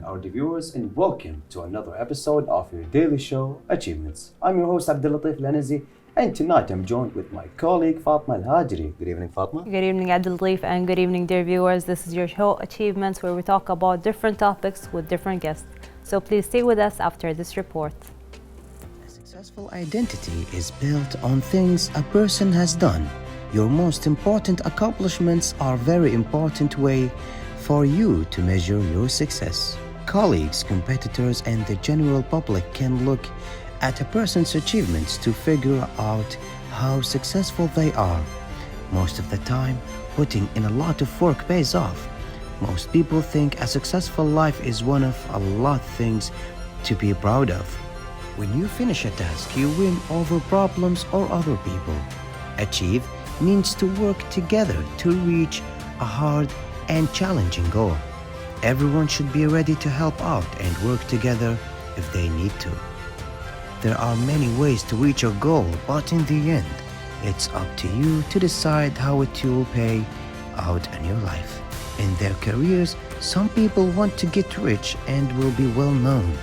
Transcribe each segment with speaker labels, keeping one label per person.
Speaker 1: our viewers, and welcome to another episode of your daily show, Achievements. I'm your host, Abdulatif Lanazi, and tonight I'm joined with my colleague, Fatma Al-Hajri. Good evening, Fatma.
Speaker 2: Good evening, Abdul Latif, and good evening, dear viewers. This is your show, Achievements, where we talk about different topics with different guests. So please stay with us after this report.
Speaker 3: A successful identity is built on things a person has done. Your most important accomplishments are a very important way for you to measure your success. Colleagues, competitors, and the general public can look at a person's achievements to figure out how successful they are. Most of the time, putting in a lot of work pays off. Most people think a successful life is one of a lot of things to be proud of. When you finish a task, you win over problems or other people. Achieve means to work together to reach a hard and challenging goal. Everyone should be ready to help out and work together if they need to. There are many ways to reach your goal, but in the end, it's up to you to decide how it will pay out in your life. In their careers, some people want to get rich and will be well known.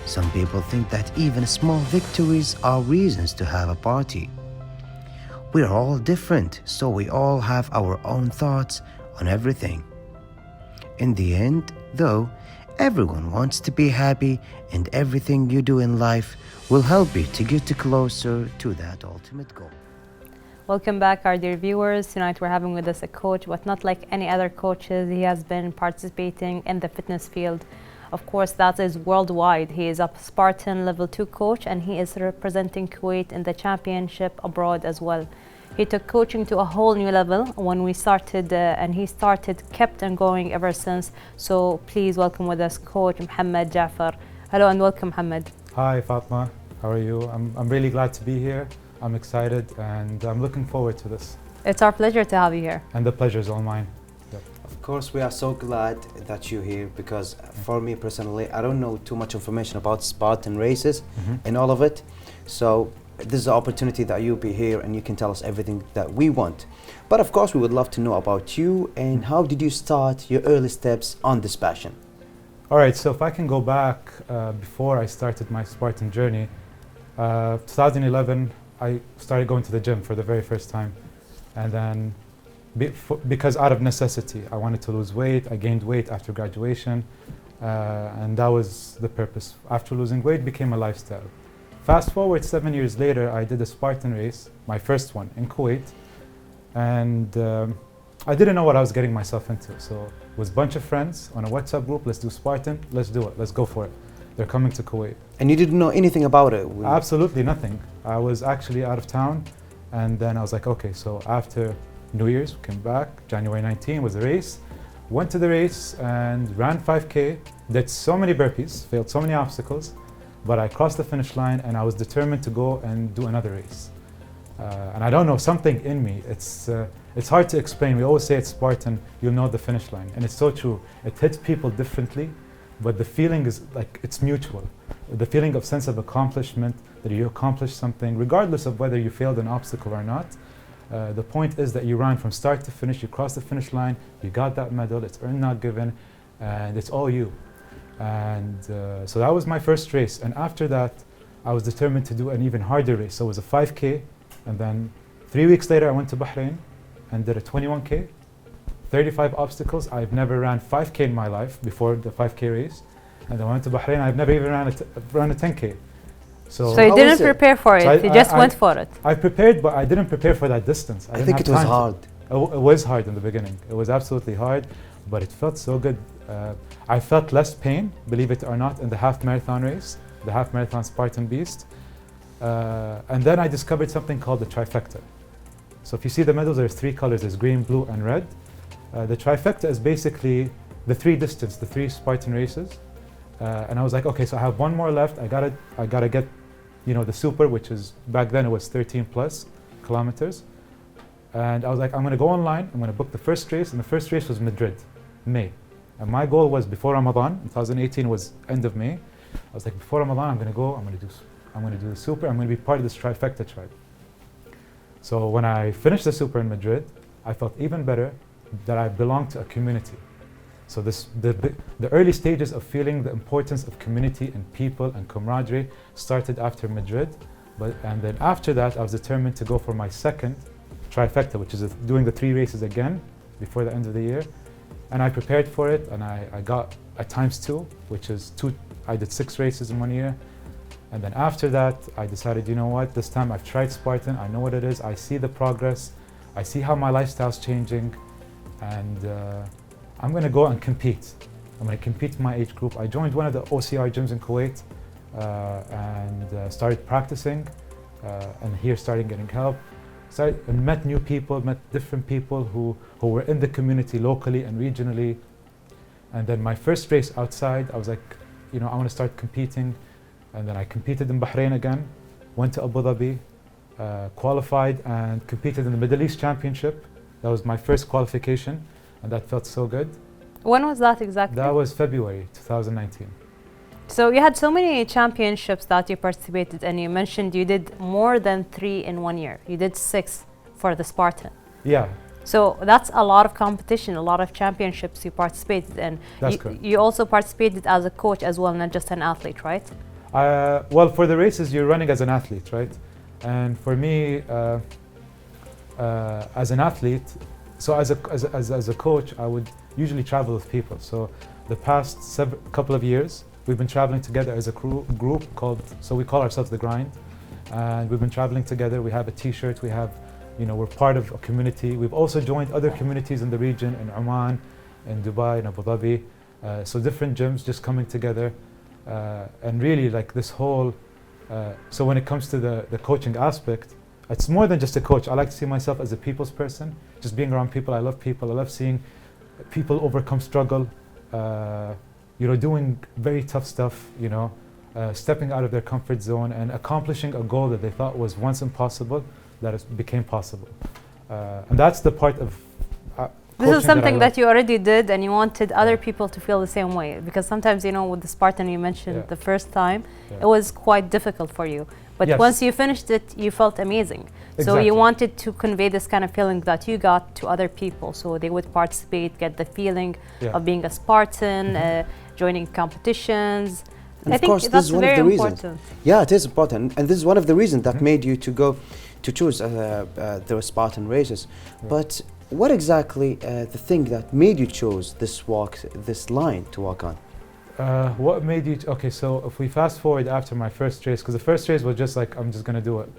Speaker 3: Some people think that even small victories are reasons to have a party. We're all different, so we all have our own thoughts on everything. In the end, though, everyone wants to be happy, and everything you do in life will help you to get closer to that ultimate goal.
Speaker 2: Welcome back, our dear viewers. Tonight we're having with us a coach, but not like any other coaches. He has been participating in the fitness field. Of course, that is worldwide. He is a Spartan Level 2 coach, and he is representing Kuwait in the championship abroad as well. He took coaching to a whole new level when we started, and he kept on going ever since. So please welcome with us Coach Mohammed Jafar. Hello and welcome, Mohammed.
Speaker 4: Hi, Fatma. How are you? I'm really glad to be here. I'm excited and I'm looking forward to this.
Speaker 2: It's our pleasure to have you here.
Speaker 4: And the pleasure is all mine. Yep.
Speaker 1: Of course, we are so glad that you're here because for me personally, I don't know too much information about Spartan races and all of it. So this is an opportunity that you'll be here and you can tell us everything that we want. But of course, we would love to know about you and how did you start your early steps on this passion?
Speaker 4: All right, so if I can go back before I started my Spartan journey, 2011, I started going to the gym for the very first time. And then because out of necessity, I wanted to lose weight. I gained weight after graduation, and that was the purpose. After losing weight, it became a lifestyle. Fast forward 7 years later, I did a Spartan race, my first one in Kuwait, and I didn't know what I was getting myself into. So it was a bunch of friends on a WhatsApp group, let's do Spartan, let's do it, let's go for it. They're coming to Kuwait.
Speaker 1: And you didn't know anything about it?
Speaker 4: Absolutely nothing. I was actually out of town, and then I was like, okay, so after New Year's, we came back, January 19 was the race, went to the race and ran 5K, did so many burpees, failed so many obstacles, but I crossed the finish line and I was determined to go and do another race. And I don't know, something in me, it's hard to explain. We always say it's Spartan, you'll know the finish line. And it's so true. It hits people differently, but the feeling is like, it's mutual. The feeling of sense of accomplishment, that you accomplished something, regardless of whether you failed an obstacle or not. The point is that you ran from start to finish, you crossed the finish line, you got that medal, it's earned not given, and it's all you. And so that was my first race. And after that, I was determined to do an even harder race. So it was a 5K. And then 3 weeks later, I went to Bahrain and did a 21K, 35 obstacles. I've never ran 5K in my life before the 5K race. And then I went to Bahrain, I've never even ran a 10K.
Speaker 2: So you didn't prepare for it, you just went for it.
Speaker 4: I prepared, but I didn't prepare for that distance.
Speaker 1: I think it was hard.
Speaker 4: It was hard in the beginning. It was absolutely hard, but it felt so good. I felt less pain, believe it or not, in the half marathon race, the half marathon Spartan Beast. And then I discovered something called the trifecta. So if you see the medals, there's 3 colors, there's green, blue, and red. The trifecta is basically the 3 distance, the 3 Spartan races. And I was like, okay, so I have 1 more left. I gotta get, the super, which is, back then it was 13 plus kilometers. And I was like, I'm gonna go online, I'm gonna book the first race, and the first race was Madrid, May. And my goal was before Ramadan, 2018 was end of May. I was like, before Ramadan, I'm gonna do the super, I'm gonna be part of this trifecta tribe. So when I finished the super in Madrid, I felt even better that I belonged to a community. So the early stages of feeling the importance of community and people and camaraderie started after Madrid. And then after that, I was determined to go for my second trifecta, which is doing the 3 races again before the end of the year. And I prepared for it, and I got a ×2, which is I did 6 races in 1 year. And then after that, I decided, you know what, this time I've tried Spartan, I know what it is, I see the progress, I see how my lifestyle's changing, and I'm gonna go and compete. I'm gonna compete in my age group. I joined one of the OCR gyms in Kuwait and started practicing, and here started getting help. And met new people, met different people who were in the community locally and regionally. And then my first race outside, I was like, you know, I want to start competing. And then I competed in Bahrain again, went to Abu Dhabi, qualified and competed in the Middle East Championship. That was my first qualification, and that felt so good.
Speaker 2: When was that exactly?
Speaker 4: That was February 2019.
Speaker 2: So you had so many championships that you participated in. You mentioned you did more than 3 in 1 year. You did 6 for the Spartan.
Speaker 4: Yeah.
Speaker 2: So that's a lot of competition, a lot of championships you participated in.
Speaker 4: That's correct.
Speaker 2: You also participated as a coach as well, not just an athlete, right?
Speaker 4: Well, for the races, you're running as an athlete, right? And for me, as an athlete, so as a coach, I would usually travel with people. So the past couple of years, we've been traveling together as a group called, so we call ourselves The Grind. And we've been traveling together. We have a t-shirt, we have, you know, we're part of a community. We've also joined other communities in the region, in Oman, in Dubai, in Abu Dhabi. So different gyms just coming together. And really like this whole, so when it comes to the coaching aspect, it's more than just a coach. I like to see myself as a people's person, just being around people. I love people. I love seeing people overcome struggle, you know, doing very tough stuff, you know, stepping out of their comfort zone and accomplishing a goal that they thought was once impossible, that it became possible. And that's the part of
Speaker 2: this is something that you already did, and you wanted other people to feel the same way. Because sometimes, you know, with the Spartan you mentioned the first time, it was quite difficult for you. But once you finished it, you felt amazing. So you wanted to convey this kind of feeling that you got to other people, so they would participate, get the feeling of being a Spartan, joining competitions.
Speaker 1: And
Speaker 2: I
Speaker 1: of
Speaker 2: think
Speaker 1: course,
Speaker 2: that's
Speaker 1: this is one
Speaker 2: very
Speaker 1: of the reasons.
Speaker 2: important.
Speaker 1: Yeah, it is important, and this is one of the reasons that made you to choose the Spartan races. But what exactly the thing that made you choose this line to walk on?
Speaker 4: What made you? Okay, so if we fast forward after my first race, because the first race was just like, I'm just gonna do it.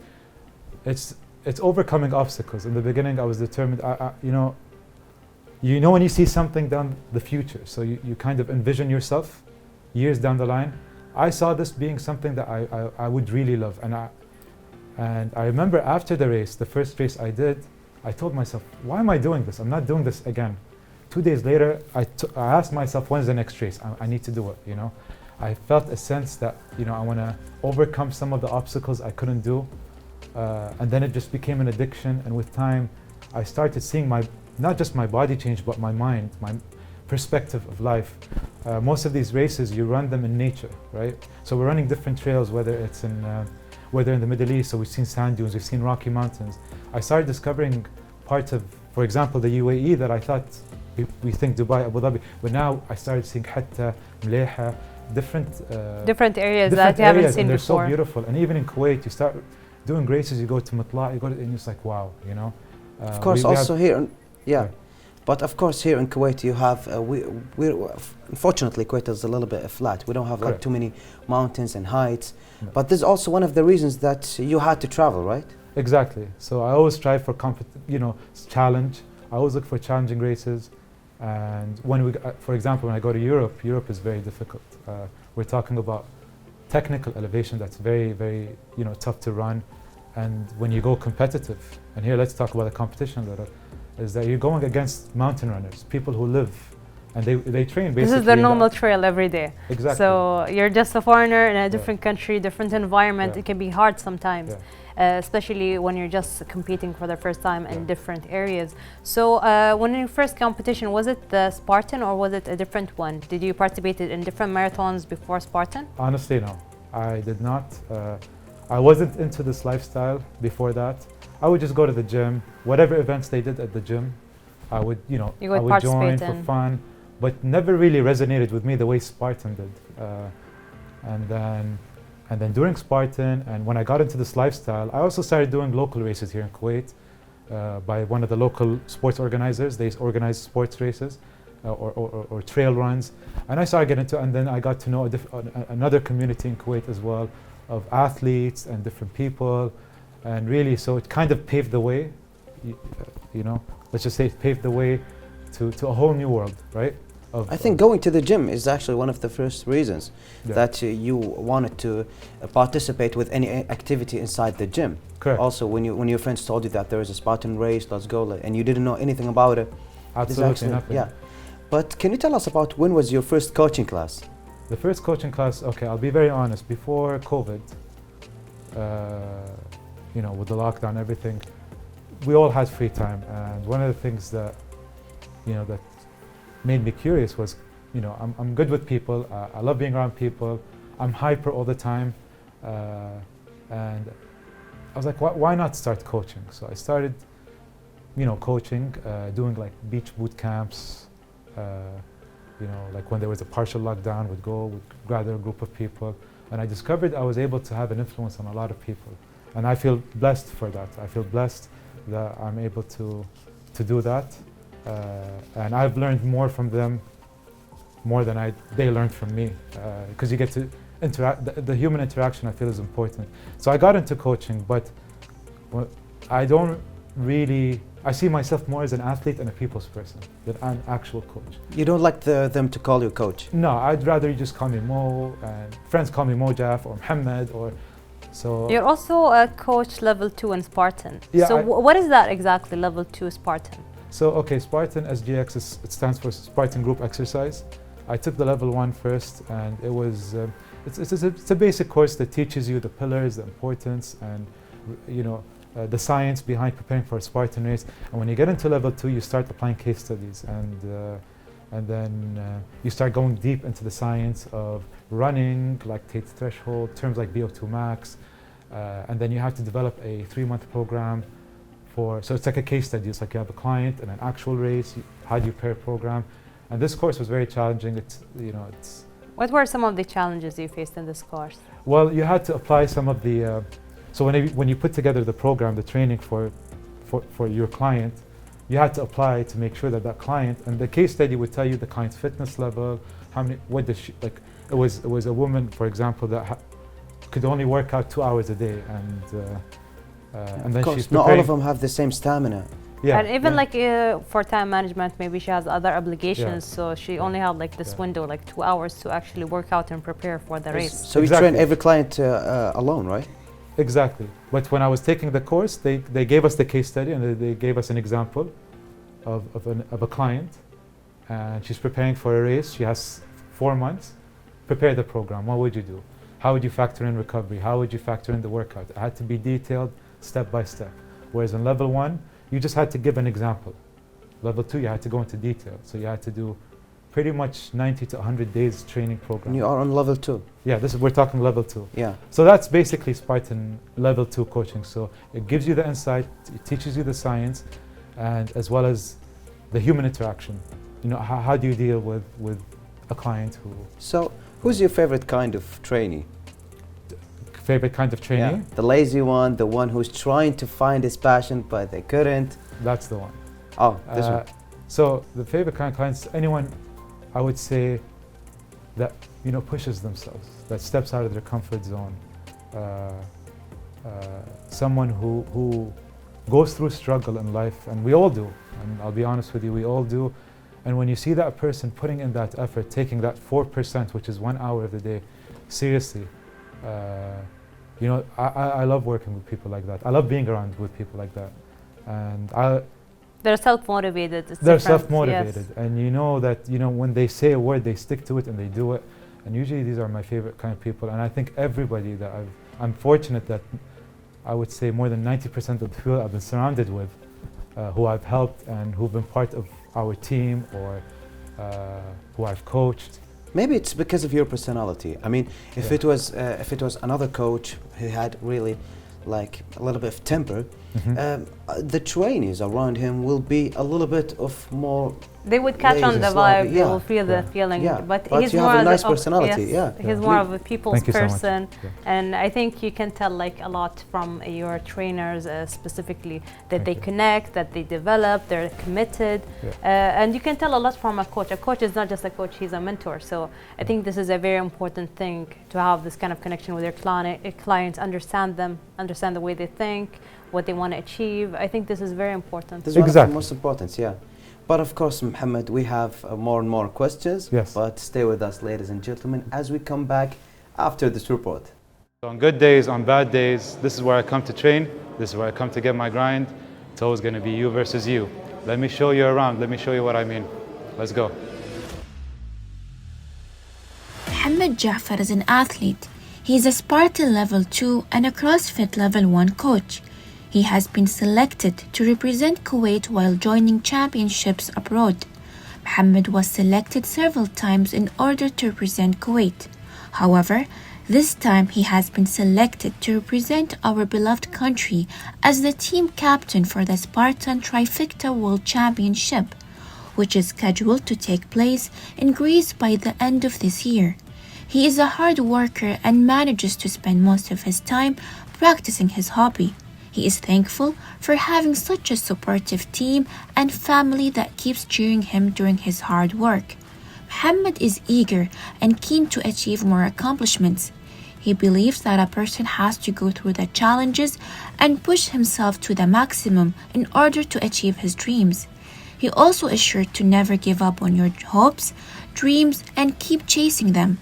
Speaker 4: It's overcoming obstacles. In the beginning, I was determined. You know when you see something down the future, so you kind of envision yourself years down the line. I saw this being something that I would really love, and I remember after the race, the first race I did, I told myself, why am I doing this? I'm not doing this again. 2 days later, I asked myself, when's the next race? I need to do it, you know. I felt a sense that, you know, I want to overcome some of the obstacles I couldn't do. And then it just became an addiction. And with time, I started seeing not just my body change, but my mind, my perspective of life. Most of these races, you run them in nature, right? So we're running different trails, whether in the Middle East, so we've seen sand dunes, we've seen rocky mountains. I started discovering parts of, for example, the UAE that I thought, we think Dubai, Abu Dhabi, but now I started seeing Hatta, Mleha,
Speaker 2: different areas that you haven't seen
Speaker 4: and they're
Speaker 2: before.
Speaker 4: So beautiful. And even in Kuwait, you start doing races, you go to Matla, and it's like, wow, you know.
Speaker 1: Of course, also here, but of course here in Kuwait you have, unfortunately Kuwait is a little bit flat. We don't have like too many mountains and heights, but this is also one of the reasons that you had to travel, right?
Speaker 4: Exactly. So I always strive for challenge. I always look for challenging races. And when for example, when I go to Europe, Europe is very difficult. We're talking about technical elevation that's very, very, tough to run. And when you go competitive, and here let's talk about the competition a little, is that you're going against mountain runners, people who live, and they train basically.
Speaker 2: This is the normal trail every day.
Speaker 4: Exactly.
Speaker 2: So you're just a foreigner in a different country, different environment. It can be hard sometimes. Especially when you're just competing for the first time in different areas. So when your first competition, was it the Spartan or was it a different one? Did you participate in different marathons before Spartan?
Speaker 4: Honestly, no, I did not. I wasn't into this lifestyle before that. I would just go to the gym, whatever events they did at the gym, I would, I would join for fun. but never really resonated with me the way Spartan did. And then during Spartan, and when I got into this lifestyle, I also started doing local races here in Kuwait by one of the local sports organizers. They organize sports races or trail runs. And I started getting into, and then I got to know another community in Kuwait as well of athletes and different people. And really, so it kind of paved the way, you know, let's just say it paved the way to a whole new world, right?
Speaker 1: I think going to the gym is actually one of the first reasons that you wanted to participate with any activity inside the gym.
Speaker 4: Correct.
Speaker 1: Also, when your friends told you that there is a Spartan race, let's go, and you didn't know anything about it.
Speaker 4: Absolutely nothing.
Speaker 1: Yeah. But can you tell us about when was your first coaching class?
Speaker 4: The first coaching class, okay, I'll be very honest, before COVID, you know, with the lockdown and everything, we all had free time. And one of the things that, you know, that made me curious was, you know, I'm good with people, I love being around people, I'm hyper all the time, and I was like, why not start coaching? So I started, you know, coaching, doing like beach boot camps, you know, like when there was a partial lockdown, we'd gather a group of people, and I discovered I was able to have an influence on a lot of people. And I feel blessed for that. I feel blessed that I'm able to do that. And I've learned more from them, more than they learned from me, because you get to interact. The human interaction I feel is important. So I got into coaching, but I don't really. I see myself more as an athlete and a people's person than an actual coach.
Speaker 1: You don't like them to call you coach?
Speaker 4: No, I'd rather you just call me Mo, and friends call me Mojaf or Mohammed or. So
Speaker 2: you're also a coach level 2 in Spartan.
Speaker 4: Yeah,
Speaker 2: So what is that exactly, level 2 Spartan?
Speaker 4: So, okay, Spartan SGX, it stands for Spartan Group Exercise. I took the level 1 first, and it was, it's a basic course that teaches you the pillars, the importance, and, you know, the science behind preparing for a Spartan race. And when you get into level 2, you start applying case studies, and then you start going deep into the science of running, lactate threshold, terms like VO2 max, and then you have to develop a 3-month program. So it's like a case study. It's like you have a client and an actual race. How do you pair a program? And this course was very challenging.
Speaker 2: What were some of the challenges you faced in this course?
Speaker 4: Well, you had to apply some of the. So when you put together the program, the training for your client, you had to apply to make sure that that client, and the case study would tell you the client's fitness level, what does she like. It was a woman, for example, that could only work out 2 hours a day, and then she's
Speaker 1: not all of them have the same stamina.
Speaker 2: Yeah. And even like for time management, maybe she has other obligations, so she only had like this window, like 2 hours to actually work out and prepare for the race.
Speaker 1: So you train every client alone, right?
Speaker 4: Exactly. But when I was taking the course, they gave us the case study, and they gave us an example of a client, and she's preparing for a race. She has 4 months. Prepare the program. What would you do? How would you factor in recovery? How would you factor in the workout? It had to be detailed, step by step. Whereas in level 1, you just had to give an example. Level 2, you had to go into detail. So you had to do pretty much 90 to 100 days training program.
Speaker 1: And you are on level 2.
Speaker 4: Yeah, we're talking level 2.
Speaker 1: Yeah.
Speaker 4: So that's basically Spartan level 2 coaching. So it gives you the insight, it teaches you the science, and as well as the human interaction. You know, how do you deal with a client who...
Speaker 1: So who's your favorite kind of trainee?
Speaker 4: Favorite kind of trainee?
Speaker 1: Yeah. The lazy one, the one who's trying to find his passion but they couldn't.
Speaker 4: That's the one.
Speaker 1: Oh, this one.
Speaker 4: So the favorite kind of clients, anyone, I would say, that, you know, pushes themselves, that steps out of their comfort zone. Someone who goes through struggle in life, and we all do, and I'll be honest with you, we all do. And when you see that person putting in that effort, taking that 4%, which is 1 hour of the day, seriously, you know, I love working with people like that. I love being around with people like that. And
Speaker 2: they're self-motivated.
Speaker 4: They're self-motivated.
Speaker 2: Yes.
Speaker 4: And you know that, you know, when they say a word, they stick to it and they do it. And usually these are my favorite kind of people. And I think everybody that I'm fortunate that I would say more than 90% of the people I've been surrounded with, who I've helped and who've been part of our team or who I've coached.
Speaker 1: Maybe it's because of your personality. I mean, if it was another coach who had really like a little bit of temper, the trainees around him will be a little bit of more
Speaker 2: They would catch on the
Speaker 1: laser slug,
Speaker 2: vibe. They will feel the feeling.
Speaker 1: Yeah,
Speaker 2: But
Speaker 1: but
Speaker 2: he's
Speaker 1: you
Speaker 2: more
Speaker 1: have a
Speaker 2: of
Speaker 1: nice
Speaker 2: the-
Speaker 1: personality,
Speaker 2: yes,
Speaker 1: yeah.
Speaker 2: He's more of a people's
Speaker 4: Thank you so much.
Speaker 2: person,
Speaker 4: Yeah.
Speaker 2: and I think you can tell like a lot from your trainers specifically that
Speaker 4: Thank
Speaker 2: they
Speaker 4: you.
Speaker 2: connect, that they develop, they're committed, and you can tell a lot from a coach. A coach is not just a coach; he's a mentor. So I think this is a very important thing to have this kind of connection with your clients, understand them, understand the way they think, what they want to achieve. I think this is very important.
Speaker 1: This is one of
Speaker 4: Exactly.
Speaker 1: the most important, yeah. But of course, Mohammed, we have more and more questions.
Speaker 4: Yes.
Speaker 1: But stay with us, ladies and gentlemen, as we come back after this report.
Speaker 4: On good days, on bad days, this is where I come to train. This is where I come to get my grind. It's always going to be you versus you. Let me show you around. Let me show you what I mean. Let's go.
Speaker 5: Mohammed Jafar is an athlete. He is a Spartan Level 2 and a CrossFit Level 1 coach. He has been selected to represent Kuwait while joining championships abroad. Mohammed was selected several times in order to represent Kuwait. However, this time he has been selected to represent our beloved country as the team captain for the Spartan Trifecta World Championship, which is scheduled to take place in Greece by the end of this year. He is a hard worker and manages to spend most of his time practicing his hobby. He is thankful for having such a supportive team and family that keeps cheering him during his hard work. Mohammed is eager and keen to achieve more accomplishments. He believes that a person has to go through the challenges and push himself to the maximum in order to achieve his dreams. He also is sure to never give up on your hopes, dreams, and keep chasing them.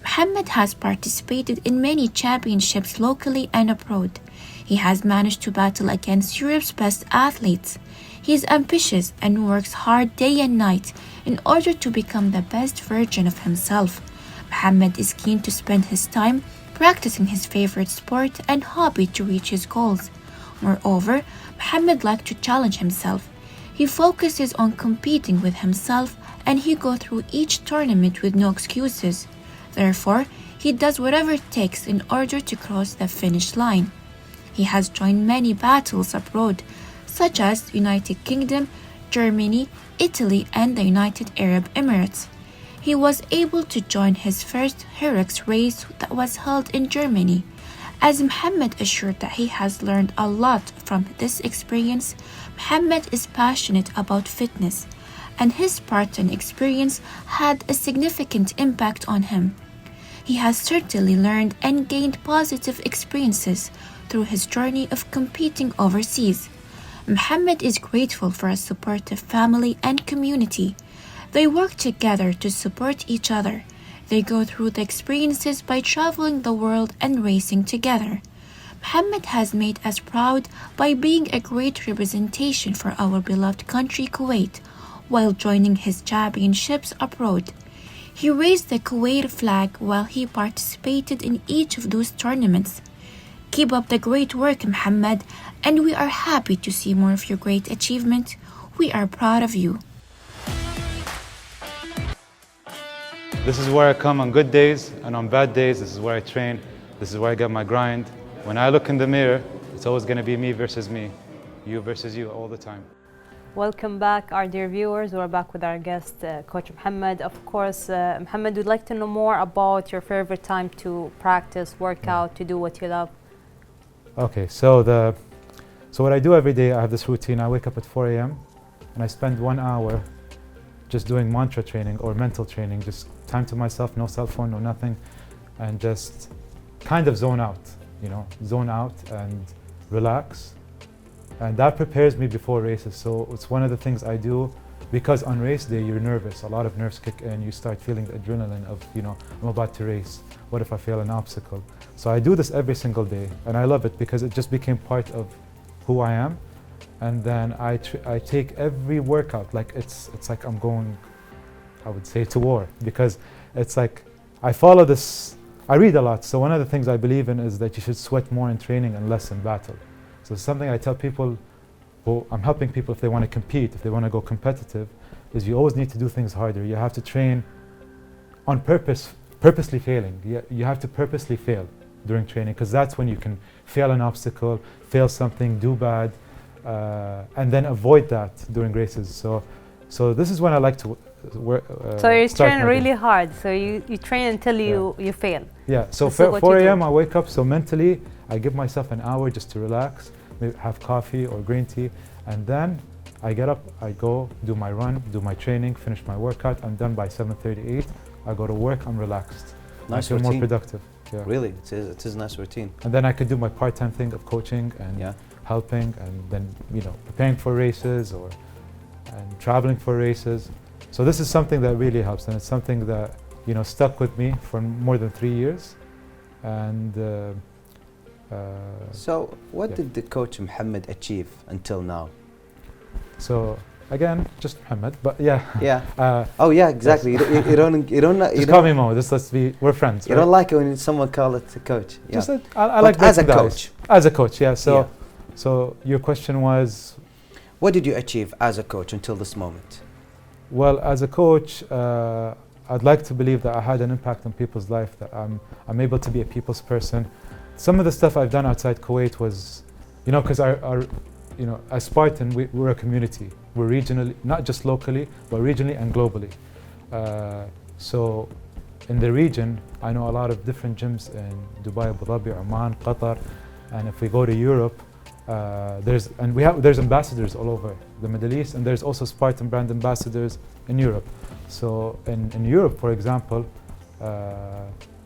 Speaker 5: Mohammed has participated in many championships locally and abroad. He has managed to battle against Europe's best athletes. He is ambitious and works hard day and night in order to become the best version of himself. Mohammed is keen to spend his time practicing his favorite sport and hobby to reach his goals. Moreover, Mohammed likes to challenge himself. He focuses on competing with himself and he goes through each tournament with no excuses. Therefore, he does whatever it takes in order to cross the finish line. He has joined many battles abroad, such as United Kingdom, Germany, Italy, and the United Arab Emirates. He was able to join his first Hyrox race that was held in Germany. As Mohammed assured that he has learned a lot from this experience, Mohammed is passionate about fitness, and his Spartan experience had a significant impact on him. He has certainly learned and gained positive experiences through his journey of competing overseas. Mohammed is grateful for a supportive family and community. They work together to support each other. They go through the experiences by traveling the world and racing together. Mohammed has made us proud by being a great representation for our beloved country Kuwait while joining his championships abroad. He raised the Kuwait flag while he participated in each of those tournaments. Keep up the great work, Mohammed, and we are happy to see more of your great achievement. We are proud of you.
Speaker 4: This is where I come on good days, and on bad days, this is where I train. This is where I get my grind. When I look in the mirror, it's always going to be me versus me, you versus you all the time.
Speaker 2: Welcome back, our dear viewers. We're back with our guest, Coach Mohammed. Of course, Mohammed, we'd like to know more about your favorite time to practice, work out, to do what you love.
Speaker 4: Okay, so what I do every day, I have this routine. I wake up at 4 a.m. and I spend 1 hour just doing mantra training or mental training, just time to myself, no cell phone, no nothing, and just kind of zone out, zone out and relax. And that prepares me before races. So it's one of the things I do because on race day, you're nervous. A lot of nerves kick in. You start feeling the adrenaline of, I'm about to race. What if I fail an obstacle? So I do this every single day and I love it because it just became part of who I am. And then I take every workout like it's like I'm going, I would say, to war, because it's like I follow this. I read a lot, so one of the things I believe in is that you should sweat more in training and less in battle. So something I tell people, I'm helping people if they want to compete, if they want to go competitive, is you always need to do things harder. You have to train on purpose, purposely failing. You have to purposely fail during training, because that's when you can fail an obstacle, fail something, do bad, and then avoid that during races. So So this is when I like to work.
Speaker 2: So you
Speaker 4: start
Speaker 2: train
Speaker 4: my day.
Speaker 2: really hard. So you train until you fail.
Speaker 4: Yeah, so
Speaker 2: This is what
Speaker 4: 4
Speaker 2: you do.
Speaker 4: a.m. I wake up, so mentally I give myself an hour just to relax, maybe have coffee or green tea, and then I get up, I go do my run, do my training, finish my workout. I'm done by 7:38. I go to work, I'm relaxed.
Speaker 1: Nice
Speaker 4: I feel more
Speaker 1: routine.
Speaker 4: productive. Yeah.
Speaker 1: Really, it is a nice routine.
Speaker 4: And then I could do my part-time thing of coaching and
Speaker 1: Yeah.
Speaker 4: helping, and then preparing for races and traveling for races. So this is something that really helps, and it's something that stuck with me for more than 3 years. And
Speaker 1: So, what
Speaker 4: yeah.
Speaker 1: did the coach Mohammed achieve until now?
Speaker 4: so again, just Muhammad, but yeah.
Speaker 1: Yeah. Oh yeah, exactly. You don't
Speaker 4: Just call me Mo. We're friends.
Speaker 1: You don't like it when someone call it a coach. Yeah.
Speaker 4: Just I
Speaker 1: But
Speaker 4: like
Speaker 1: as a
Speaker 4: breaking the
Speaker 1: coach.
Speaker 4: ice. As a coach, yeah. So
Speaker 1: Yeah.
Speaker 4: so your question was,
Speaker 1: What did you achieve as a coach until this moment?
Speaker 4: well, as a coach, I'd like to believe that I had an impact on people's life. That I'm able to be a people's person. Some of the stuff I've done outside Kuwait was, because our as Spartan, we're a community. We're regionally, not just locally, but regionally and globally. So in the region, I know a lot of different gyms in Dubai, Abu Dhabi, Oman, Qatar, and if we go to Europe, there's ambassadors all over the Middle East, and there's also Spartan brand ambassadors in Europe. So in Europe, for example,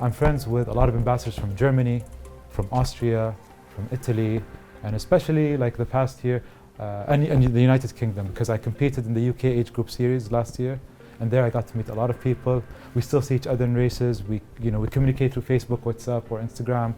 Speaker 4: I'm friends with a lot of ambassadors from Germany, from Austria, from Italy, and especially like the past year, and the United Kingdom, because I competed in the UK age group series last year, and there I got to meet a lot of people. We still see each other in races. We communicate through Facebook, WhatsApp, or Instagram.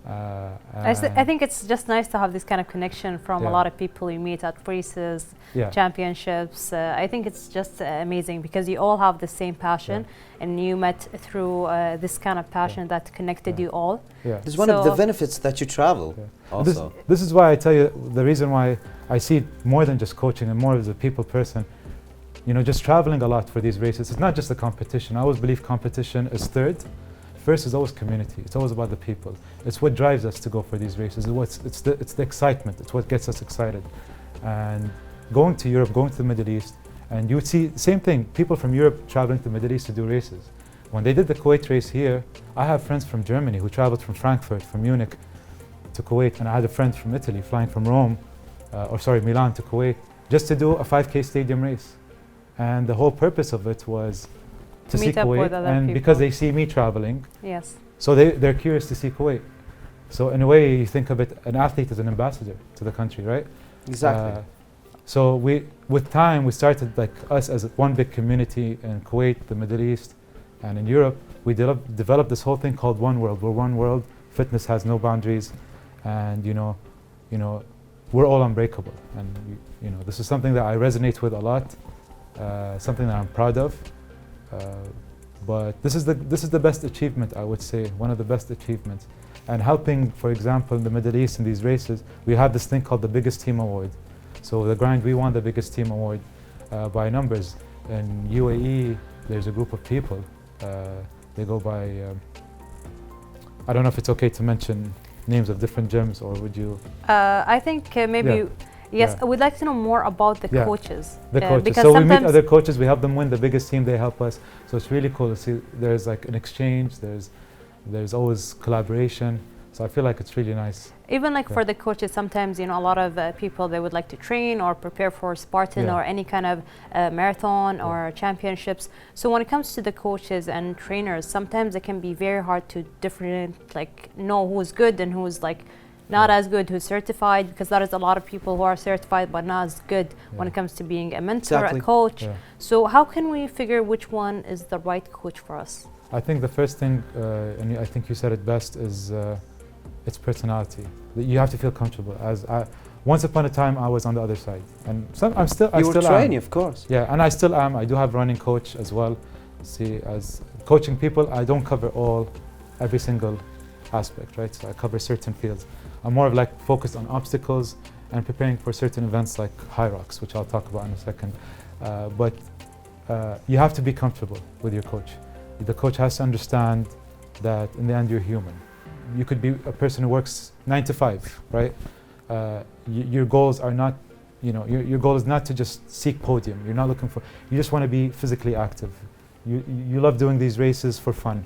Speaker 2: I think it's just nice to have this kind of connection from a
Speaker 4: Yeah.
Speaker 2: lot of people you meet at races,
Speaker 4: Yeah.
Speaker 2: championships. I think it's just amazing because you all have the same passion, and you met through this kind of passion that connected you all.
Speaker 4: Yeah.
Speaker 1: This is one of the benefits that you travel.
Speaker 4: Yeah.
Speaker 1: Also,
Speaker 4: This is why I tell you the reason why I see it more than just coaching and more as a people person. Just traveling a lot for these races. It's not just a competition. I always believe competition is third. First is always community. It's always about the people. It's what drives us to go for these races. It's the excitement. It's what gets us excited. And going to Europe, going to the Middle East, and you would see same thing. People from Europe traveling to the Middle East to do races. When they did the Kuwait race here, I have friends from Germany who traveled from Frankfurt, from Munich to Kuwait, and I had a friend from Italy flying from Milan to Kuwait just to do a 5K stadium race. And the whole purpose of it was to see
Speaker 2: Meet up with
Speaker 4: Kuwait,
Speaker 2: other
Speaker 4: and
Speaker 2: people.
Speaker 4: because they see me traveling,
Speaker 2: Yes.
Speaker 4: so they're curious to see Kuwait. So in a way, you think of it, an athlete is an ambassador to the country, right?
Speaker 1: exactly.
Speaker 4: So with time, we started like us as one big community in Kuwait, the Middle East, and in Europe. We developed this whole thing called One World. We're one world. Fitness has no boundaries, and we're all unbreakable. And this is something that I resonate with a lot. Something that I'm proud of. But this is the best achievement, I would say, one of the best achievements. And helping, for example, in the Middle East in these races, we have this thing called the Biggest Team Award. So the grind, we won the Biggest Team Award by numbers. In UAE, there's a group of people. They go by, I don't know if it's okay to mention names of different gyms, or would you?
Speaker 2: I think maybe.
Speaker 4: Yeah.
Speaker 2: Yes,
Speaker 4: Yeah.
Speaker 2: I would like to know more about the
Speaker 4: Yeah.
Speaker 2: coaches.
Speaker 4: The coaches.
Speaker 2: Because
Speaker 4: So we meet
Speaker 2: sometimes
Speaker 4: other coaches, we help them win the biggest team, they help us. So it's really cool to see there's like an exchange, there's always collaboration. So I feel like it's really nice.
Speaker 2: even like
Speaker 4: Yeah.
Speaker 2: for the coaches, sometimes a lot of people they would like to train or prepare for Spartan
Speaker 4: Yeah.
Speaker 2: or any kind of marathon
Speaker 4: Yeah.
Speaker 2: or championships. So when it comes to the coaches and trainers, sometimes it can be very hard to know who's good and who's like not as good, who's certified, because there is a lot of people who are certified but not as good when it comes to being a mentor,
Speaker 1: Exactly.
Speaker 2: a coach.
Speaker 4: Yeah.
Speaker 2: So how can we figure which one is the right coach for us?
Speaker 4: I think the first thing, and I think you said it best, is its personality. You have to feel comfortable. Once upon a time, I was on the other side, and I still
Speaker 1: were
Speaker 4: am.
Speaker 1: training, of course.
Speaker 4: Yeah, and I still am. I do have running coach as well. See, as coaching people, I don't cover every single aspect, right? So I cover certain fields. I'm more of like focused on obstacles and preparing for certain events like High Rocks, which I'll talk about in a second. But you have to be comfortable with your coach. The coach has to understand that in the end you're human. You could be a person who works 9 to 5, right? Your goals are not your goal is not to just seek podium. You're not looking for, you just want to be physically active. You love doing these races for fun.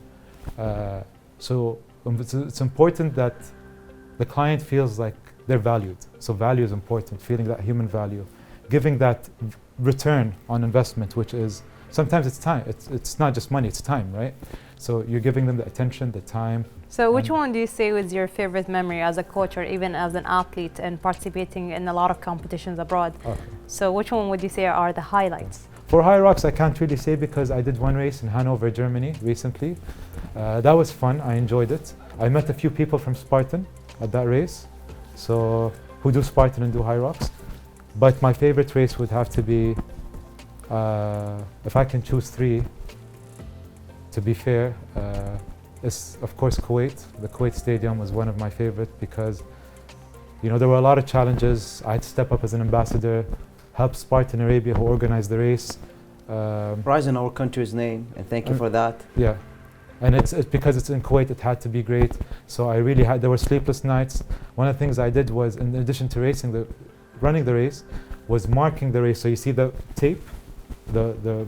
Speaker 4: So it's important that the client feels like they're valued. So value is important, feeling that human value, giving that return on investment, which is, sometimes it's time. It's not just money, it's time, right? So you're giving them the attention, the time.
Speaker 2: So which one do you say was your favorite memory as a coach or even as an athlete and participating in a lot of competitions abroad?
Speaker 4: Okay.
Speaker 2: So which one would you say are the highlights?
Speaker 4: For high rocks, I can't really say because I did one race in Hanover, Germany recently. That was fun, I enjoyed it. I met a few people from Spartan at that race, so who do Spartan and do high rocks. But my favorite race would have to be, if I can choose three, to be fair, is of course Kuwait. The Kuwait Stadium was one of my favorite because, there were a lot of challenges. I had to step up as an ambassador, help Spartan Arabia who organized the race.
Speaker 1: Rise in our country's name, and thank you for that.
Speaker 4: Yeah, and it's because it's in Kuwait, it had to be great. So I really had, there were sleepless nights. One of the things I did was, in addition to running the race, was marking the race. So you see the tape, the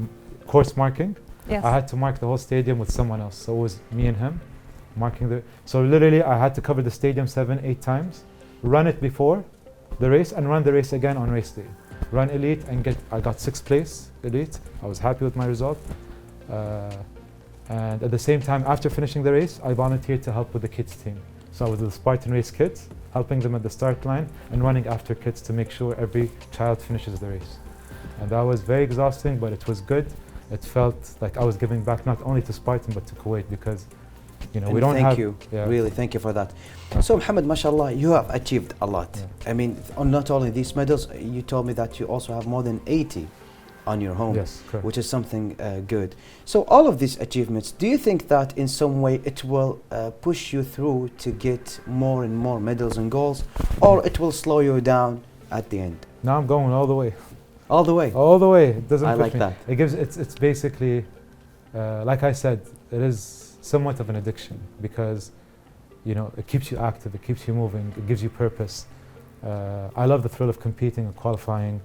Speaker 4: course marking.
Speaker 2: Yes.
Speaker 4: I had to mark the whole stadium with someone else. So it was me and him marking so literally I had to cover the stadium 7, 8 times, run it before the race and run the race again on race day. Run elite and I got 6th place elite. I was happy with my result. And at the same time, after finishing the race, I volunteered to help with the kids team. So I was with the Spartan Race kids, helping them at the start line and running after kids to make sure every child finishes the race. And that was very exhausting, but it was good. It felt like I was giving back not only to Spartan but to Kuwait because, we don't have.
Speaker 1: Thank you, really, thank you for that. So Mohammed, mashallah, you have achieved a lot.
Speaker 4: Yeah.
Speaker 1: I mean, not only these medals, you told me that you also have more than 80 on your home,
Speaker 4: Yes, correct.
Speaker 1: which is something good. So all of these achievements, do you think that in some way it will push you through to get more and more medals and goals, or it will slow you down at the end?
Speaker 4: Now I'm going all the way.
Speaker 1: All the way?
Speaker 4: All the way. It doesn't
Speaker 1: I
Speaker 4: push
Speaker 1: like
Speaker 4: me.
Speaker 1: that.
Speaker 4: It gives, it's basically, like I said, it is somewhat of an addiction because, it keeps you active, it keeps you moving, it gives you purpose. I love the thrill of competing and qualifying.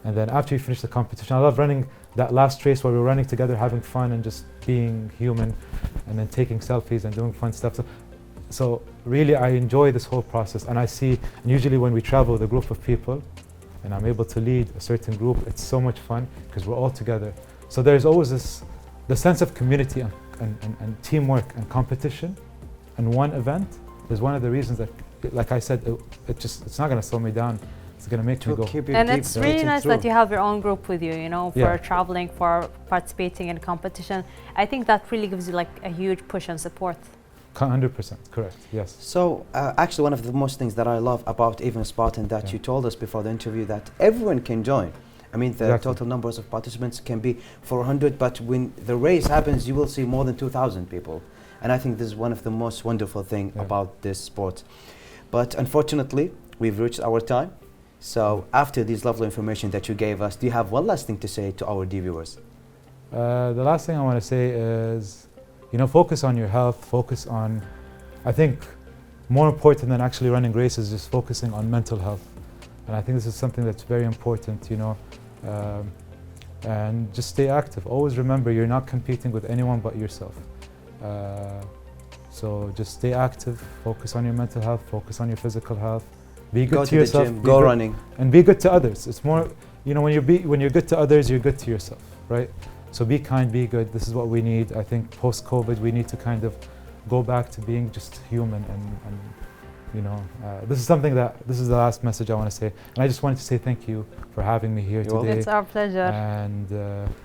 Speaker 4: And then after you finish the competition, I love running that last race where we're running together, having fun and just being human and then taking selfies and doing fun stuff. So really, I enjoy this whole process. And I see, and usually when we travel with a group of people and I'm able to lead a certain group, it's so much fun because we're all together. So there's always the sense of community and teamwork and competition. And one event is one of the reasons that, like I said, it's not going to slow me down. It's going to make me go.
Speaker 2: And it's really nice that you have your own group with you, for traveling, for participating in competition. I think that really gives you like a huge push and support.
Speaker 4: 100%, correct, yes.
Speaker 1: So actually one of the most things that I love about even Spartan that you told us before the interview that everyone can join. I mean, the total numbers of participants can be 400, but when the race happens, you will see more than 2,000 people. And I think this is one of the most wonderful things about this sport. But unfortunately, we've reached our time. So after this lovely information that you gave us, do you have one last thing to say to our viewers?
Speaker 4: The last thing I want to say is, focus on your health, focus on, I think, more important than actually running races, is just focusing on mental health. And I think this is something that's very important, and just stay active. Always remember, you're not competing with anyone but yourself. So just stay active, focus on your mental health, focus on your physical health. Be good to yourself.
Speaker 1: Gym, go running.
Speaker 4: And be good to others. It's more, when you're good to others, you're good to yourself, right? So be kind, be good. This is what we need. I think post-COVID, we need to kind of go back to being just human and this is something this is the last message I want to say. And I just wanted to say thank you for having me here today.
Speaker 2: It's our pleasure.
Speaker 4: And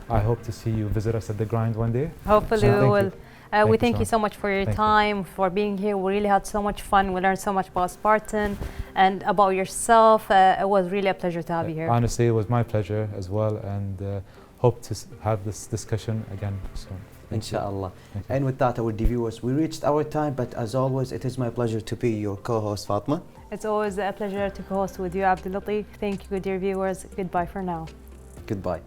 Speaker 4: I hope to see you visit us at the grind one day.
Speaker 2: Hopefully we will. We thank you so much for your
Speaker 4: Thank
Speaker 2: time, for being here. We really had so much fun. We learned so much about Spartan and about yourself. It was really a pleasure to have you here.
Speaker 4: Honestly, it was my pleasure as well, and hope to have this discussion again soon.
Speaker 1: Inshallah. And with that, our viewers, we reached our time, but as always, it is my pleasure to be your co-host, Fatma.
Speaker 2: It's always a pleasure to co-host with you, Abdulatif. Thank you, dear viewers. Goodbye for now.
Speaker 1: Goodbye.